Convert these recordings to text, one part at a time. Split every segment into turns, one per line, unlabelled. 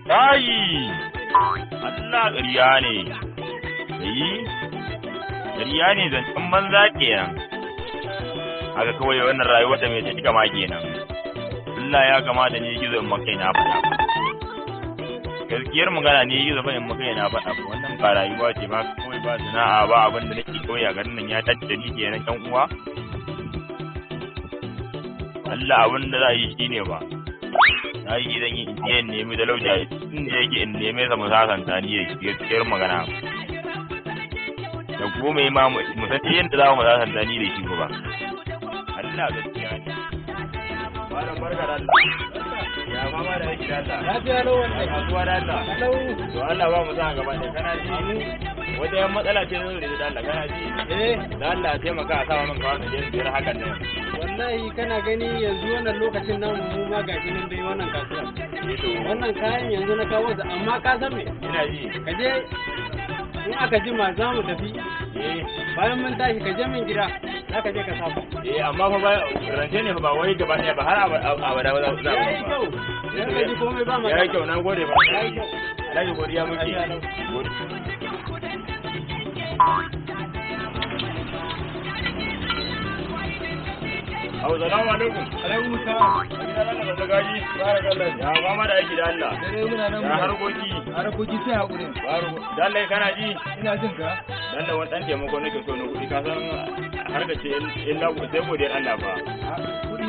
Ai, Allah ƙarya ne. Ƙarya ne zancen banza kenan. Haka kawai wannan rayuwar da mai ta cika ma kenan. Allah ya kamata ne gizo in maka na faɗa. Gaskiyar magana ne gizo fa in maka na faɗa. Wannan ba rayuwa ce ba kawai ba sana'a ba abin da nake kawai a garin nan ya tattare ni kenan ɗan uwa. Allah abin da za a yi shine ba. Na yi zan yi in nemi da lauja inda yake in neme sa musasanta ni da gaskiyar magana. Da kuma ma musassi yadda za mu musasanta ni da shi ba. Allah gaskiya ne. Malam barka da Allah. Ya mama da yake da Allah.
Lafiya lau wannan.
Kasuwa da Allah.
Lau.
To Allah ba mu sa gaba da kana ji. Wata yan matsala ce zai da Allah kana ji. Da Allah taimaka a sawa min kawai da biyar hakan nan.
Wallahi kana gani yanzu wannan lokacin namu mu ma gashi nan dai wannan kasuwa. Wannan kayan yanzu na kawo su amma ka san me?
Ina ji.
Ka je in aka jima za mu tafi. Bayan mun tashi ka je min gida za ka je ka samu.
Amma fa ba rance ne fa ba wai gaba ɗaya ba har abada ba za mu.
Ya yi kyau. Yan ka ji komai ba maka.
Ya yi kyau na gode ba.
Ya yi kyau.
Alhaji godiya muke. Assalamu alaikum.
Alaikum salam.
Ina nan da gaji. Barakallah. Ya mama da aiki da Allah.
Dare muna nan.
Ya harkoki.
Harkoki sai hakuri.
Dan lai kana ji?
Ina jin ka.
Dan da wani dan taimako nake so na kuɗi ka san harka ce illa sai godiyar Allah fa.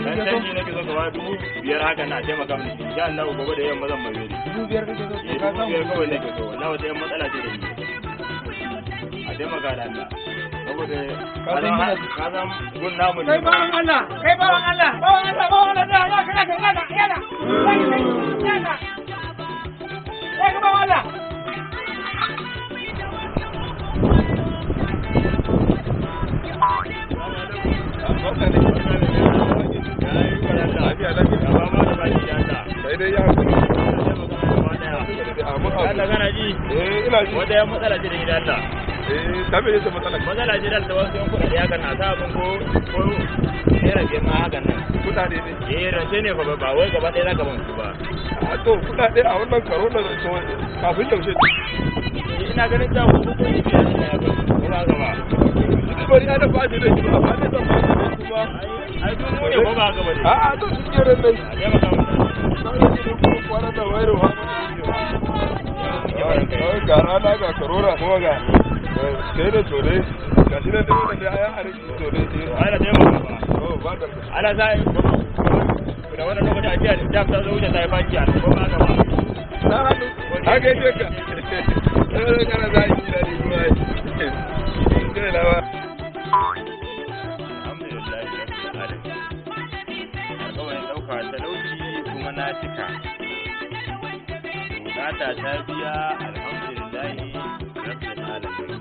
Dan canji nake so ka ba 5,000 haka na taimaka mini. Insha Allah gobe da yamma zan mai zuri.
5,000 kake so ka samu.
5,000 kawai nake so. Wallahi wata yan matsala ce da ni. A taimaka da Allah. Saboda ka san gun namu ne.
Kai bawan Allah, kai bawan Allah, bawan Allah, bawan Allah, ya ka yana. Kai bawan Allah.
Allah kana ji?
Ina ji.
Wata yan matsala ce da ni da Allah.
Ta me yake matsala?
Matsala ce da wasu yan kuɗaɗe haka na sabon ko naira biyar ma hakan nan.
Kuɗaɗe ne?
Rance ne fa ba wai gaba ɗaya za ka ban su ba.
To kuɗaɗe a wannan karo da kafin yaushe.
Ina ganin ta wasu ko yi biyar da ya ba ko ba ka ba.
Bari ana ba da shi ba ba da zan ba da kuma.
Ai duk mu ne ko ba ka ba ne.
A'a to shi ke nan.
A taimaka mu.
Sai ne ko kwana da wayarwa. Ga rana ga karora kuma ga sai da tole ga shi nan da wannan da ayan arziki tole
ana taimaka ba.
Ba da
ana sai da wannan lokacin a jiya da ta zo wuce ta yi baki a ko ba ka ba.
Haka yake ka. Sai kana za yi da ni kuma. Sai lawa.
Alhamdulillah rabbil alamin. Kawai dauka talauci kuma na cika. Bukata ta biya alhamdulillah rabbil alamin.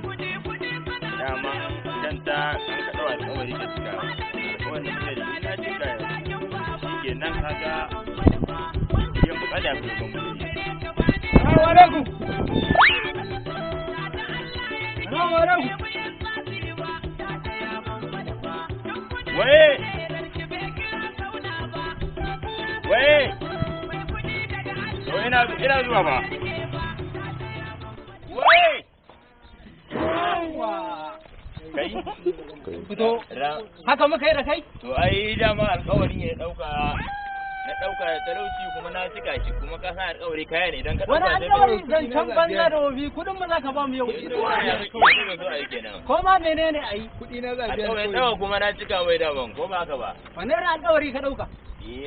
Dama idan ta an ka dawo alƙawari da cika. Alƙawarin da na cika shikenan kaga yin bukata ko ban kuɗi.
Assalamu alaikum. Assalamu alaikum.
Wai ina zuwa ba. Wai kai
fito haka muka yi da kai.
To ai dama alƙawari ne na ɗauka talauci kuma na cika shi kuma ka san alƙawari kaya ne idan ka ɗauka
wani alƙawari zan can banza da wofi kudin mu za ka ba mu yau. Ko ma menene a yi.
Kuɗi na zaɓi
alƙawari ɗawa kuma na cika wai daban ko ba haka ba.
Wani alƙawari ka ɗauka.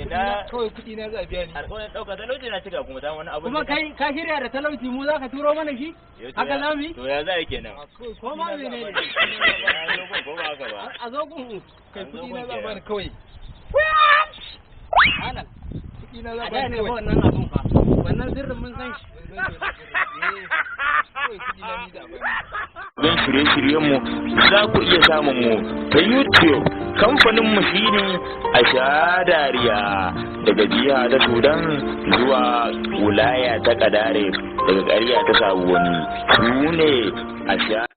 Na
kawai kuɗi na zaɓi ne.
Alƙawarin ɗauka talauci na cika kuma ta wani abu.
Kuma kai ka shirya da talauci mu za ka turo mana shi. Haka za mu yi.
To ya za yi kenan.
Ko ma menene.
Ko ba haka ba.
A zo kun
Kai kuɗi na zaɓi kawai.
Malam.
Kuɗi na
A
zaɓi
da ne
kawai.
wannan abun fa. Wannan sirrin mun san shi.
Don shirye-shiryenmu za ku iya samun mu ta YouTube. Kamfanin mu shine Ashadariya daga jiha ta Sudan zuwa wilaya ta Kadare daga ƙarya ta Sabuwani. Su ne Ashadariya.